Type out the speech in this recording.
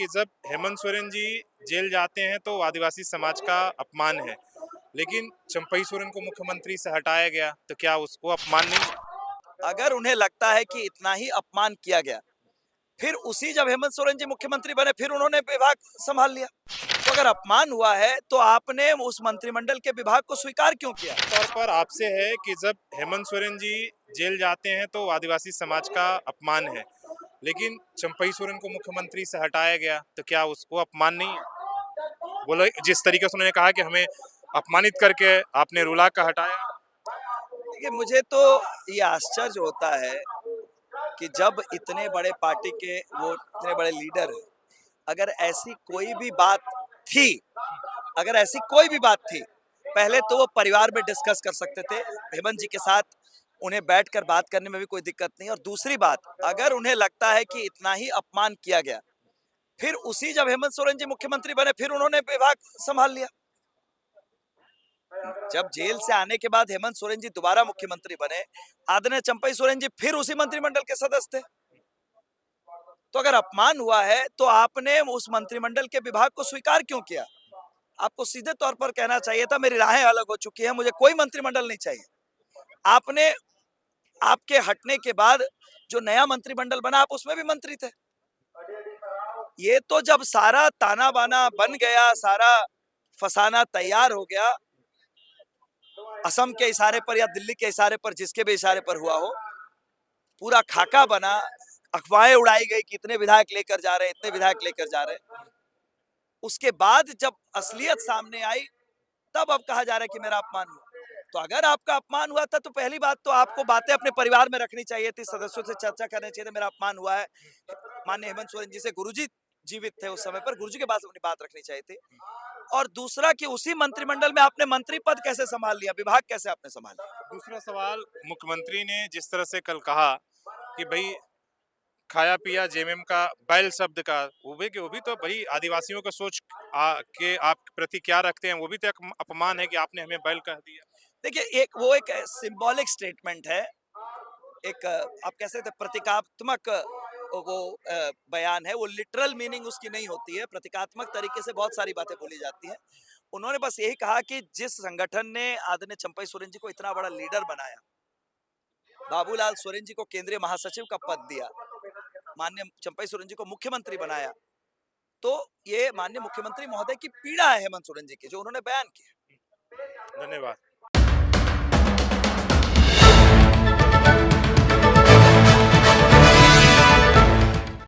कि जब हेमंत सोरेन जी जेल जाते हैं तो आदिवासी समाज का अपमान है, लेकिन चंपई सोरेन को मुख्यमंत्री से हटाया गया तो क्या उसको अपमान नहीं है? अगर उन्हें लगता है कि इतना ही अपमान किया गया, फिर उसी जब हेमंत सोरेन जी मुख्यमंत्री बने फिर उन्होंने विभाग संभाल लिया। तो अगर अपमान हुआ है तो आपने उस मंत्रिमंडल के विभाग को स्वीकार क्यों किया? तौर पर आपसे है कि जब हेमंत सोरेन जी जेल जाते हैं तो आदिवासी समाज का अपमान है, लेकिन चंपई सोरेन को मुख्यमंत्री से हटाया गया तो क्या उसको अपमान नहीं है? बोलो, जिस तरीके से उन्होंने कहा कि हमें अपमानित करके आपने रुला का हटाया। देखिए, मुझे तो ये आश्चर्य होता है कि जब इतने बड़े पार्टी के वो इतने बड़े लीडर हैं, अगर ऐसी कोई भी बात थी अगर ऐसी कोई भी बात थी, पहले तो वो परिवार में डिस्कस कर सकते थे। हेमंत जी के साथ उन्हें बैठकर बात करने में भी कोई दिक्कत नहीं। और दूसरी बात, अगर उन्हें लगता है कि इतना ही अपमान किया गया, फिर उसी जब हेमंत सोरेन जी मुख्यमंत्री बने फिर उन्होंने विभाग संभाल लिया। जब जेल से आने के बाद हेमंत सोरेन जी दोबारा मुख्यमंत्री बने, आदरणीय चंपई सोरेन जी फिर उसी मंत्रिमंडल के सदस्य थे। तो अगर अपमान हुआ है तो आपने उस मंत्रिमंडल के विभाग को स्वीकार क्यों किया? आपको सीधे तौर पर कहना चाहिए था मेरी राहें अलग हो चुकी हैं, मुझे कोई मंत्रिमंडल नहीं चाहिए। आपने आपके हटने के बाद जो नया मंत्रिमंडल बना आप उसमें भी मंत्री थे। ये तो जब सारा ताना बाना बन गया, सारा फसाना तैयार हो गया, असम के इशारे पर या दिल्ली के इशारे पर, जिसके भी इशारे पर हुआ हो, पूरा खाका बना, अफवाहें उड़ाई गई कि इतने विधायक लेकर जा रहे हैं, इतने विधायक लेकर जा रहे हैं। उसके बाद जब असलियत सामने आई, तब अब कहा जा रहा है कि मेरा अपमान हुआ। तो अगर आपका अपमान हुआ था तो पहली बात तो आपको बातें अपने परिवार में रखनी चाहिए थी, सदस्यों से चर्चा करनी चाहिए थी। मेरा अपमान हुआ है, माननीय हेमंत सोरेन जी से गुरुजी जीवित थे उस समय पर, गुरुजी के पास अपनी बात रखनी चाहिए थी। और दूसरा कि उसी मंत्रिमंडल में आपने मंत्री पद कैसे संभाल लिया, विभाग कैसे आपने संभाल लिया? दूसरा सवाल, मुख्यमंत्री ने जिस तरह से कल कहा कि भाई खाया पिया जेएमएम का बैल शब्द का, वो भी तो भाई आदिवासियों का सोच के आप प्रति क्या रखते हैं, वो भी तो एक अपमान है कि आपने हमें बैल कह दिया। देखिए, एक वो एक सिंबॉलिक स्टेटमेंट है, एक आप कह सकते हैं प्रतीकात्मक वो बयान है। वो लिटरल मीनिंग उसकी नहीं होती है, प्रतीकात्मक तरीके से बहुत सारी बातें बोली जाती हैं। उन्होंने बस यही कहा कि जिस संगठन ने आदरणीय चंपई सोरेन जी को इतना बड़ा लीडर बनाया, बाबूलाल सोरेन जी को केंद्रीय महासचिव का पद दिया, माननीय चंपई सोरेन जी को मुख्यमंत्री बनाया, तो ये माननीय मुख्यमंत्री महोदय की पीड़ा है हेमंत सोरेन जी की, जो उन्होंने बयान की। धन्यवाद।